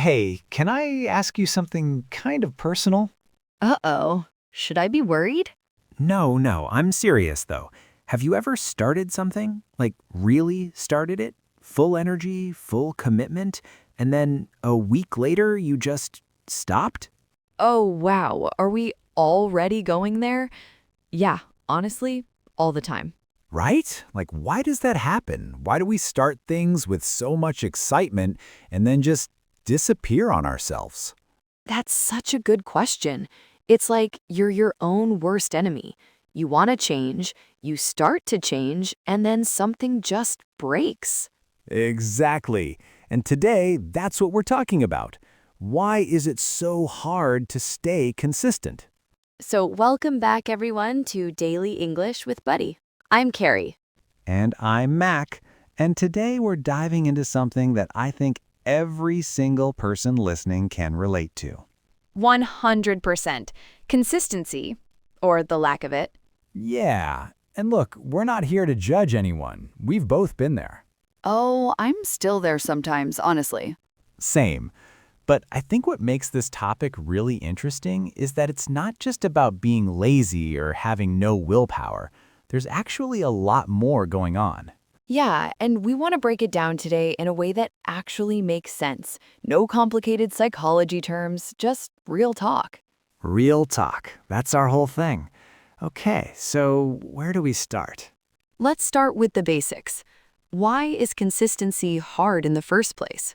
Hey, can I ask you something kind of personal? Uh-oh. Should I be worried? No, I'm serious though. Have you ever started something? Like really started it? Full energy, full commitment, and then a week later you just stopped? Oh, wow. Are we already going there? Yeah, honestly, all the time. Right? Like, why does that happen? Why do we start things with so much excitement and then just disappear on ourselves? That's such a good question. It's like you're your own worst enemy. You want to change, you start to change, and then something just breaks. Exactly. And today, that's what we're talking about. Why is it so hard to stay consistent? So, welcome back, everyone, to Daily English with Buddy. I'm Carrie. And I'm Mac, and today we're diving into something that I think every single person listening can relate to. 100%. Consistency, or the lack of it. Yeah, and look, we're not here to judge anyone. We've both been there. Oh, I'm still there sometimes, honestly. Same. But I think what makes this topic really interesting is that it's not just about being lazy or having no willpower. There's actually a lot more going on. Yeah, and we want to break it down today in a way that actually makes sense. No complicated psychology terms, just real talk. Real talk. That's our whole thing. Okay, so where do we start? Let's start with the basics. Why is consistency hard in the first place?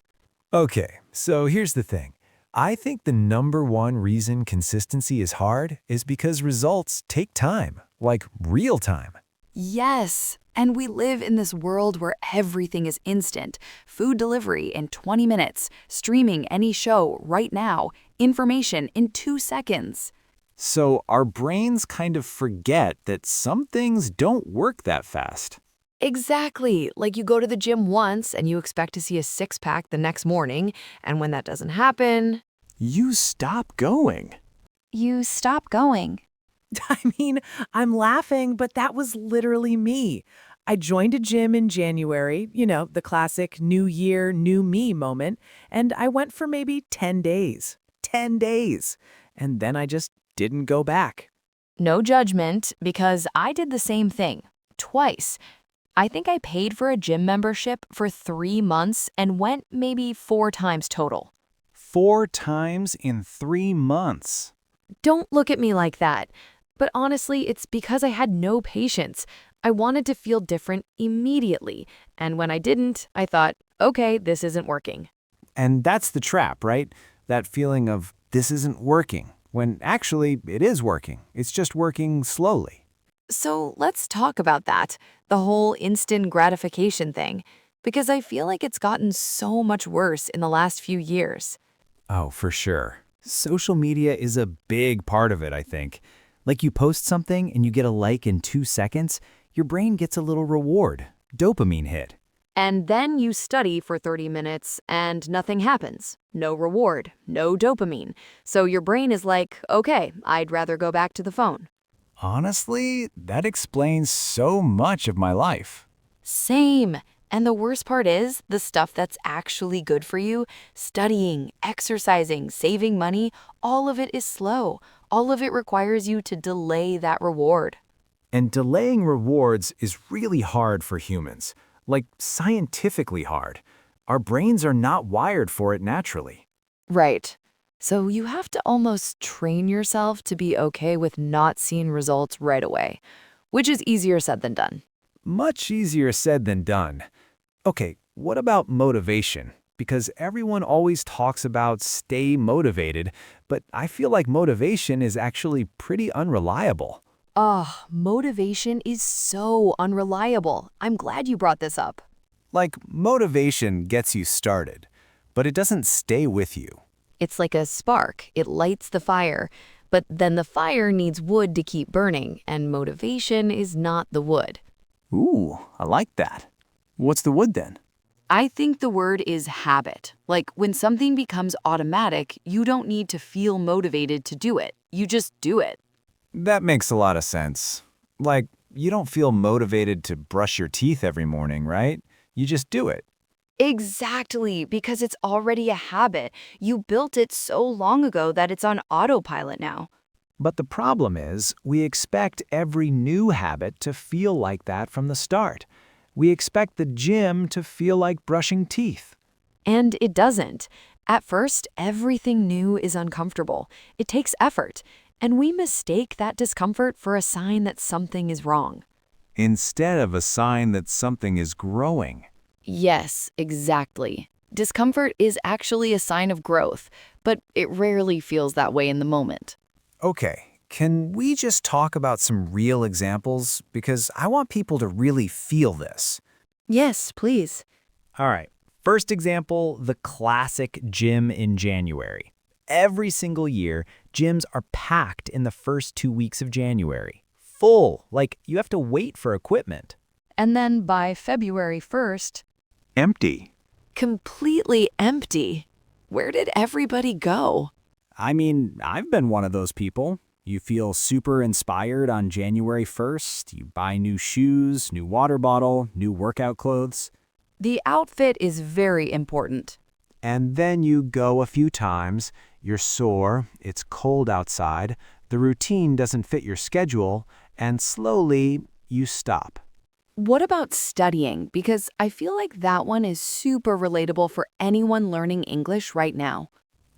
Okay, so here's the thing. I think the number one reason consistency is hard is because results take time, like real time. Yes, and we live in this world where everything is instant. Food delivery in 20 minutes, streaming any show right now, information in 2 seconds. So our brains kind of forget that some things don't work that fast. Exactly. Like you go to the gym once and you expect to see a six-pack the next morning, and when that doesn't happen, You stop going. You stop going. I mean, I'm laughing, but that was literally me. I joined a gym in January, the classic new year, new me moment, and I went for maybe 10 days. 10 days. And then I just didn't go back. no judgment, because I did the same thing. Twice. I think I paid for a gym membership for 3 months and went maybe 4 times total. 4 times in 3 months. Don't look at me like that. But honestly, it's because I had no patience. I wanted to feel different immediately. And when I didn't, I thought, okay, this isn't working. And that's the trap, right? That feeling of this isn't working, when actually it is working. It's just working slowly. So let's talk about that, the whole instant gratification thing, because I feel like it's gotten so much worse in the last few years. Oh, for sure. Social media is a big part of it, I think. Like you post something and you get a like in 2 seconds, your brain gets a little reward, dopamine hit. And then you study for 30 minutes and nothing happens. No reward, no dopamine. So your brain is like, okay, I'd rather go back to the phone. Honestly, that explains so much of my life. Same. And the worst part is, the stuff that's actually good for you, studying, exercising, saving money, all of it is slow. All of it requires you to delay that reward. And delaying rewards is really hard for humans, like scientifically hard. Our brains are not wired for it naturally. Right. So you have to almost train yourself to be okay with not seeing results right away, which is easier said than done. Much easier said than done. Okay, what about motivation? Because everyone always talks about stay motivated, but I feel like motivation is actually pretty unreliable. Motivation is so unreliable. I'm glad you brought this up. Like, motivation gets you started, but it doesn't stay with you. It's like a spark. It lights the fire. But then the fire needs wood to keep burning, and motivation is not the wood. Ooh, I like that. What's the wood then? I think the word is habit. Like when something becomes automatic, you don't need to feel motivated to do it. You just do it. That makes a lot of sense. Like, you don't feel motivated to brush your teeth every morning, right? You just do it. Exactly, because it's already a habit. You built it so long ago that it's on autopilot now. But the problem is, we expect every new habit to feel like that from the start. We expect the gym to feel like brushing teeth. And it doesn't. At first, everything new is uncomfortable. It takes effort, and we mistake that discomfort for a sign that something is wrong. Instead of a sign that something is growing. Yes, exactly. Discomfort is actually a sign of growth, but it rarely feels that way in the moment. Okay, can we just talk about some real examples? Because I want people to really feel this. Yes, please. All right, first example, the classic gym in January. Every single year, gyms are packed in the first 2 weeks of January. Full, like you have to wait for equipment. And then by February 1st, Empty. completely empty. Where did everybody go? I mean, I've been one of those people. You feel super inspired on January 1st. You buy new shoes, new water bottle, new workout clothes. The outfit is very important. And then you go a few times, you're sore, it's cold outside, the routine doesn't fit your schedule, and slowly you stop. What about studying? Because I feel like that one is super relatable for anyone learning English right now.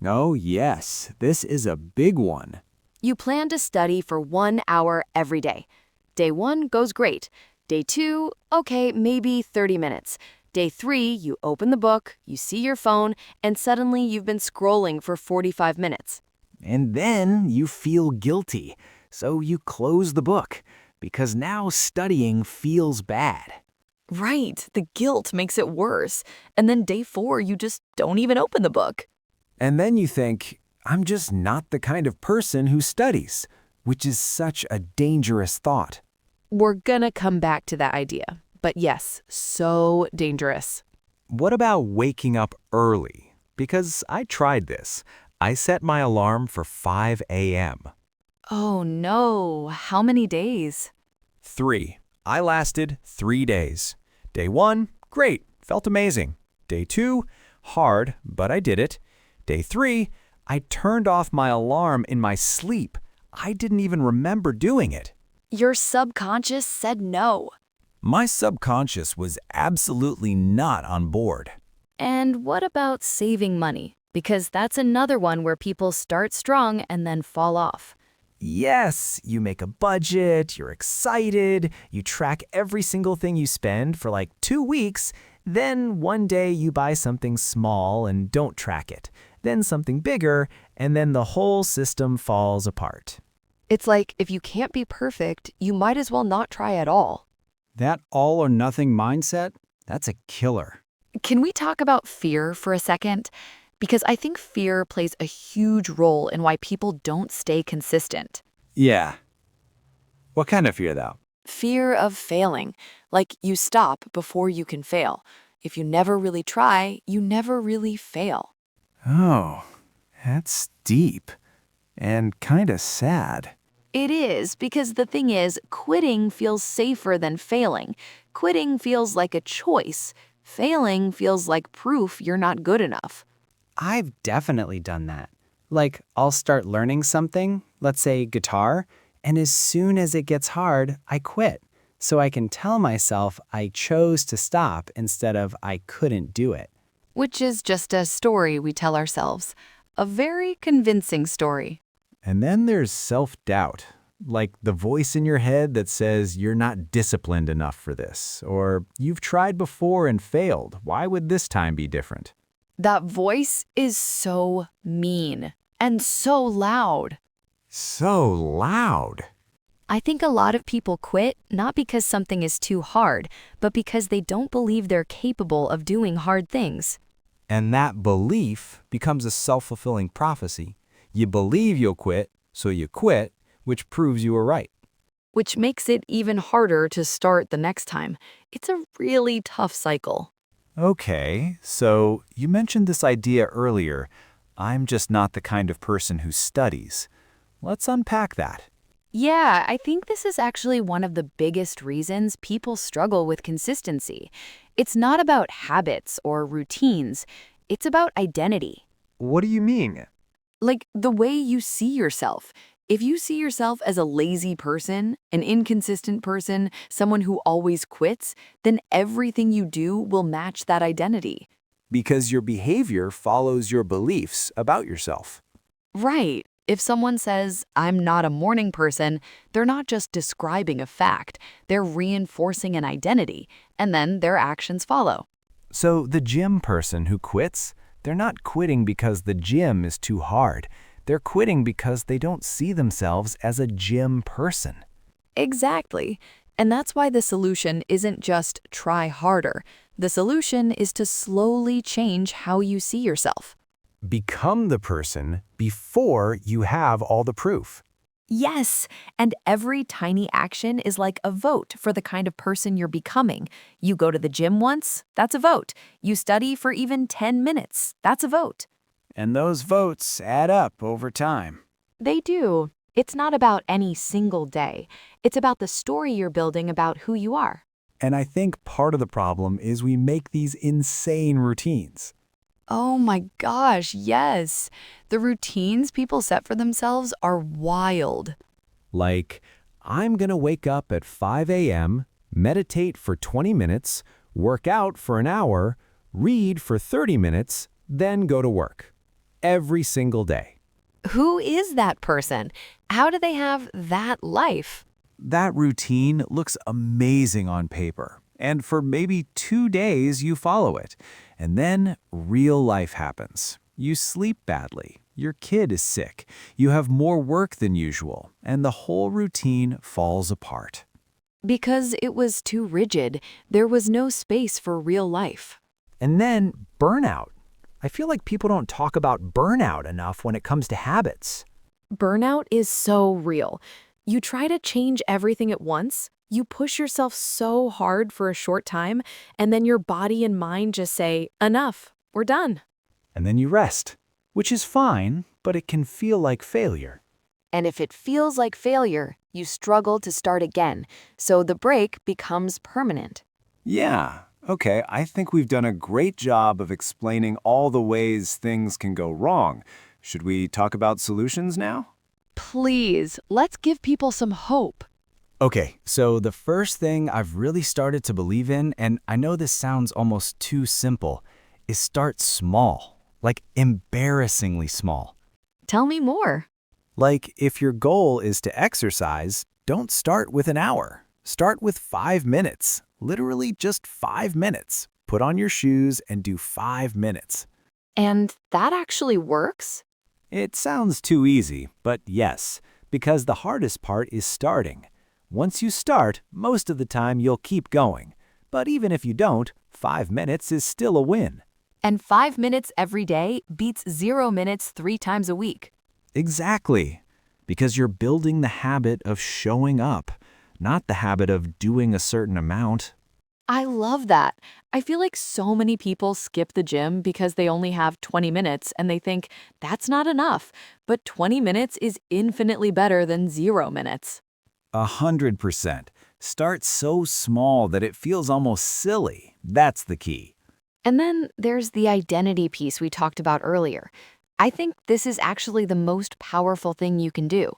Oh yes, this is a big one. You plan to study for 1 hour every day. Day 1 goes great. Day 2, okay, maybe 30 minutes. Day 3, you open the book, you see your phone, and suddenly you've been scrolling for 45 minutes. And then you feel guilty, so you close the book, because now studying feels bad. Right, the guilt makes it worse. And then day 4, you just don't even open the book. And then you think, I'm just not the kind of person who studies, which is such a dangerous thought. We're gonna come back to that idea. But yes, so dangerous. What about waking up early? Because I tried this. I set my alarm for 5 a.m. Oh no, how many days? 3. I lasted 3 days. Day 1, great, felt amazing. Day 2, hard, but I did it. Day 3, I turned off my alarm in my sleep. I didn't even remember doing it. Your subconscious said no. My subconscious was absolutely not on board. And what about saving money? Because that's another one where people start strong and then fall off. Yes, you make a budget, you're excited, you track every single thing you spend for like 2 weeks, then one day you buy something small and don't track it, then something bigger, and then the whole system falls apart. It's like if you can't be perfect, you might as well not try at all. That all or nothing mindset, that's a killer. Can we talk about fear for a second? Because I think fear plays a huge role in why people don't stay consistent. Yeah. What kind of fear, though? Fear of failing. Like you stop before you can fail. If you never really try, you never really fail. Oh, that's deep and kind of sad. It is, because the thing is, quitting feels safer than failing. Quitting feels like a choice. Failing feels like proof you're not good enough. I've definitely done that. Like, I'll start learning something, let's say guitar, and as soon as it gets hard, I quit. So I can tell myself I chose to stop instead of I couldn't do it. Which is just a story we tell ourselves. A very convincing story. And then there's self-doubt, like the voice in your head that says you're not disciplined enough for this, or you've tried before and failed. Why would this time be different? That voice is so mean and so loud. So loud. I think a lot of people quit not because something is too hard, but because they don't believe they're capable of doing hard things. And that belief becomes a self-fulfilling prophecy. You believe you'll quit, so you quit, which proves you were right. Which makes it even harder to start the next time. It's a really tough cycle. Okay, so you mentioned this idea earlier. I'm just not the kind of person who studies. Let's unpack that. Yeah, I think this is actually one of the biggest reasons people struggle with consistency. It's not about habits or routines, it's about identity. What do you mean? Like the way you see yourself. If you see yourself as a lazy person, an inconsistent person, someone who always quits, then everything you do will match that identity. Because your behavior follows your beliefs about yourself. Right. If someone says, I'm not a morning person, they're not just describing a fact, they're reinforcing an identity, and then their actions follow. So the gym person who quits, they're not quitting because the gym is too hard. They're quitting because they don't see themselves as a gym person. Exactly. And that's why the solution isn't just try harder. The solution is to slowly change how you see yourself. Become the person before you have all the proof. Yes, and every tiny action is like a vote for the kind of person you're becoming. You go to the gym once, that's a vote. You study for even 10 minutes, that's a vote. And those votes add up over time. They do. It's not about any single day. It's about the story you're building about who you are. And I think part of the problem is we make these insane routines. Oh my gosh, yes. The routines people set for themselves are wild. Like, I'm going to wake up at 5 a.m., meditate for 20 minutes, work out for an hour, read for 30 minutes, then go to work. Every single day. Who is that person? How do they have that life? That routine looks amazing on paper, and for maybe 2 days you follow it. And then real life happens. You sleep badly, your kid is sick, you have more work than usual, and the whole routine falls apart. Because it was too rigid, there was no space for real life. And then burnout. I feel like people don't talk about burnout enough when it comes to habits. Burnout is so real. You try to change everything at once, you push yourself so hard for a short time, and then your body and mind just say, enough, we're done. And then you rest, which is fine, but it can feel like failure. And if it feels like failure, you struggle to start again, so the break becomes permanent. Yeah, okay, I think we've done a great job of explaining all the ways things can go wrong. Should we talk about solutions now? Please, let's give people some hope. Okay, so the first thing I've really started to believe in, and I know this sounds almost too simple, is start small, like embarrassingly small. Tell me more. Like if your goal is to exercise, don't start with an hour. Start with 5 minutes, literally just 5 minutes. Put on your shoes and do 5 minutes. And that actually works? It sounds too easy, but yes, because the hardest part is starting. Once you start, most of the time you'll keep going. But even if you don't, 5 minutes is still a win. And 5 minutes every day beats 0 minutes 3 times a week. Exactly. Because you're building the habit of showing up, not the habit of doing a certain amount. I love that. I feel like so many people skip the gym because they only have 20 minutes and they think that's not enough. But 20 minutes is infinitely better than 0 minutes. 100%. Start so small that it feels almost silly. That's the key. And then there's the identity piece we talked about earlier. I think this is actually the most powerful thing you can do.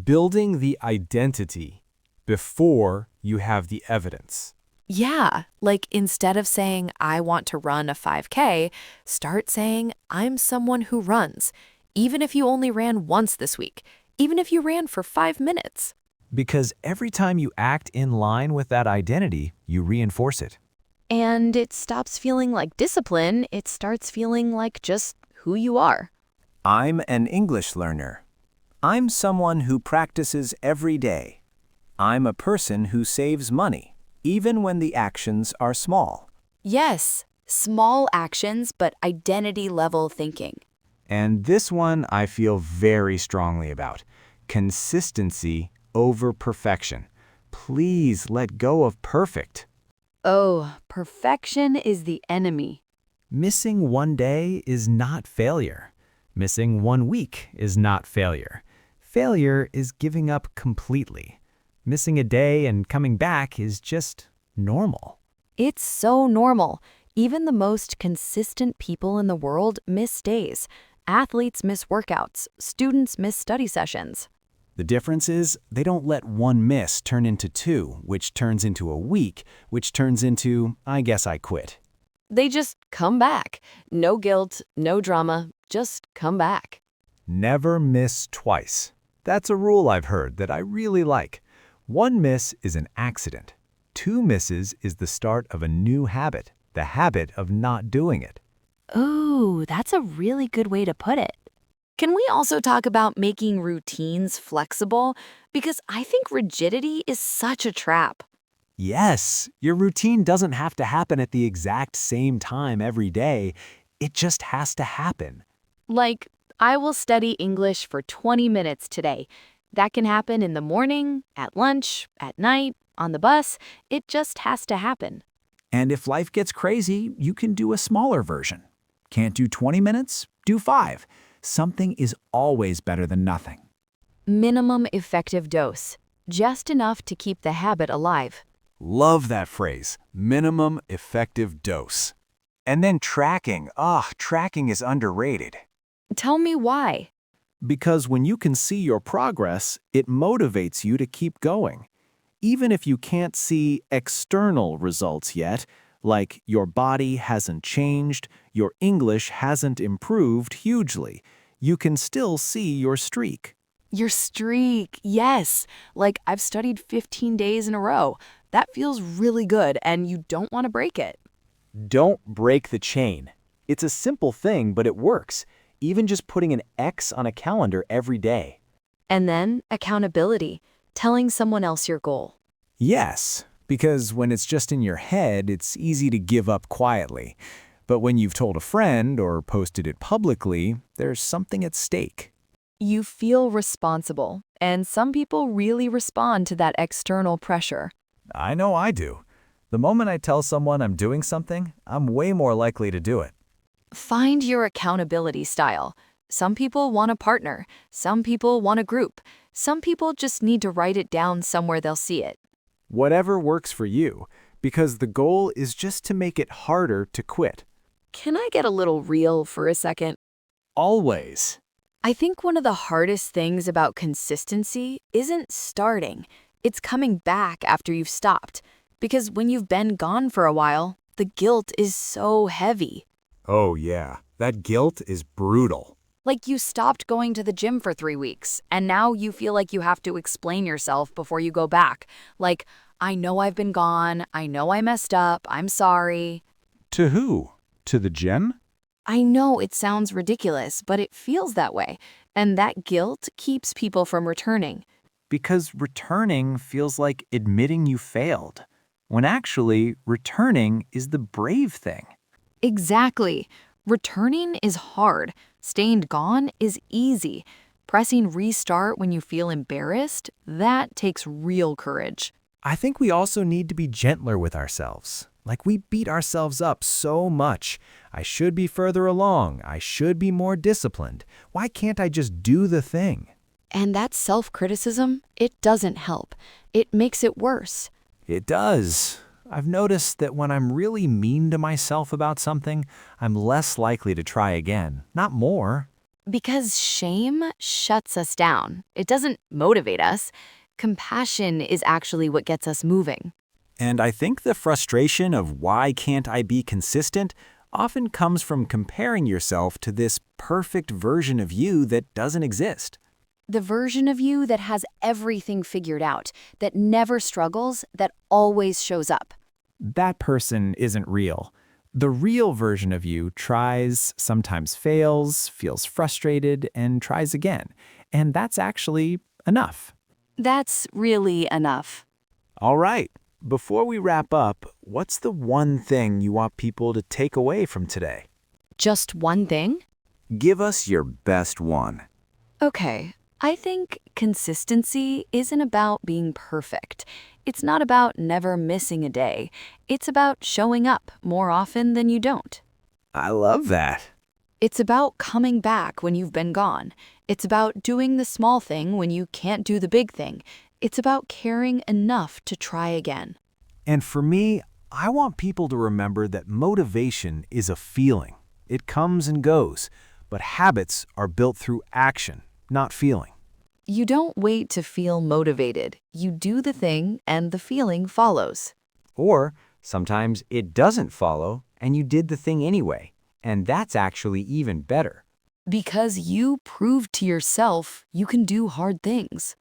Building the identity before you have the evidence. Yeah, like instead of saying, I want to run a 5K, start saying, I'm someone who runs, even if you only ran once this week, even if you ran for 5 minutes. Because every time you act in line with that identity, you reinforce it. And it stops feeling like discipline, it starts feeling like just who you are. I'm an English learner. I'm someone who practices every day. I'm a person who saves money, even when the actions are small. Yes, small actions, but identity-level thinking. And this one I feel very strongly about. Consistency over perfection. Please let go of perfect. Oh, perfection is the enemy. Missing one day is not failure. Missing 1 week is not failure. Failure is giving up completely. Missing a day and coming back is just normal. It's so normal. Even the most consistent people in the world miss days. Athletes miss workouts. Students miss study sessions. The difference is they don't let one miss turn into two, which turns into a week, which turns into, I guess I quit. They just come back. No guilt, no drama, just come back. Never miss twice. That's a rule I've heard that I really like. One miss is an accident. Two misses is the start of a new habit, the habit of not doing it. Ooh, that's a really good way to put it. Can we also talk about making routines flexible? Because I think rigidity is such a trap. Yes, your routine doesn't have to happen at the exact same time every day. It just has to happen. Like, I will study English for 20 minutes today. That can happen in the morning, at lunch, at night, on the bus. It just has to happen. And if life gets crazy, you can do a smaller version. Can't do 20 minutes? Do 5. Something is always better than nothing. Minimum effective dose. Just enough to keep the habit alive. Love that phrase, minimum effective dose. And then tracking. Tracking is underrated. Tell me why. Because when you can see your progress, it motivates you to keep going. Even if you can't see external results yet, like your body hasn't changed, your English hasn't improved hugely, you can still see your streak. Your streak, yes. Like I've studied 15 days in a row. That feels really good and you don't want to break it. Don't break the chain. It's a simple thing, but it works. Even just putting an X on a calendar every day. And then accountability, telling someone else your goal. Yes, because when it's just in your head, it's easy to give up quietly. But when you've told a friend or posted it publicly, there's something at stake. You feel responsible, and some people really respond to that external pressure. I know I do. The moment I tell someone I'm doing something, I'm way more likely to do it. Find your accountability style. Some people want a partner. Some people want a group. Some people just need to write it down somewhere they'll see it. Whatever works for you, because the goal is just to make it harder to quit. Can I get a little real for a second? Always. I think one of the hardest things about consistency isn't starting. It's coming back after you've stopped. Because when you've been gone for a while, the guilt is so heavy. Oh yeah, that guilt is brutal. Like you stopped going to the gym for 3 weeks, and now you feel like you have to explain yourself before you go back. Like, I know I've been gone, I know I messed up, I'm sorry. To who? To the gym? I know it sounds ridiculous, but it feels that way, and that guilt keeps people from returning. Because returning feels like admitting you failed, when actually returning is the brave thing. Exactly. Returning is hard. Staying gone is easy. Pressing restart when you feel embarrassed, that takes real courage. I think we also need to be gentler with ourselves. Like we beat ourselves up so much. I should be further along. I should be more disciplined. Why can't I just do the thing? And that self-criticism, it doesn't help. It makes it worse. It does. I've noticed that when I'm really mean to myself about something, I'm less likely to try again, not more. Because shame shuts us down. It doesn't motivate us. Compassion is actually what gets us moving. And I think the frustration of why can't I be consistent often comes from comparing yourself to this perfect version of you that doesn't exist. The version of you that has everything figured out, that never struggles, that always shows up. That person isn't real. The real version of you tries, sometimes fails, feels frustrated, and tries again. And that's actually enough. That's really enough. All right, before we wrap up, what's the one thing you want people to take away from today? Just one thing? Give us your best one. Okay, I think consistency isn't about being perfect. It's not about never missing a day. It's about showing up more often than you don't. I love that. It's about coming back when you've been gone. It's about doing the small thing when you can't do the big thing. It's about caring enough to try again. And for me, I want people to remember that motivation is a feeling. It comes and goes, but habits are built through action, not feeling. You don't wait to feel motivated. You do the thing and the feeling follows. Or sometimes it doesn't follow and you did the thing anyway, and that's actually even better. Because you proved to yourself you can do hard things.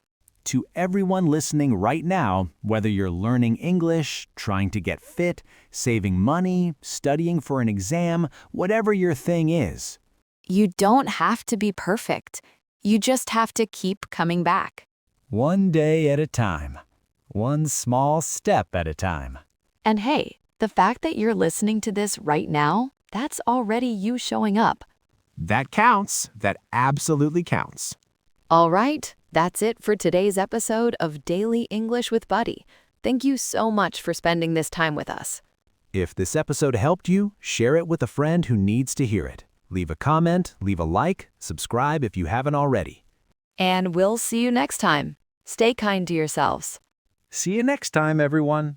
To everyone listening right now, whether you're learning English, trying to get fit, saving money, studying for an exam, whatever your thing is, You don't have to be perfect. You just have to keep coming back. one day at a time, one small step at a time. And hey, the fact that you're listening to this right now, that's already you showing up. That counts. That absolutely counts. All right, that's it for today's episode of Daily English with Buddy. Thank you so much for spending this time with us. If this episode helped you, share it with a friend who needs to hear it. Leave a comment, leave a like, subscribe if you haven't already. And we'll see you next time. Stay kind to yourselves. See you next time, everyone.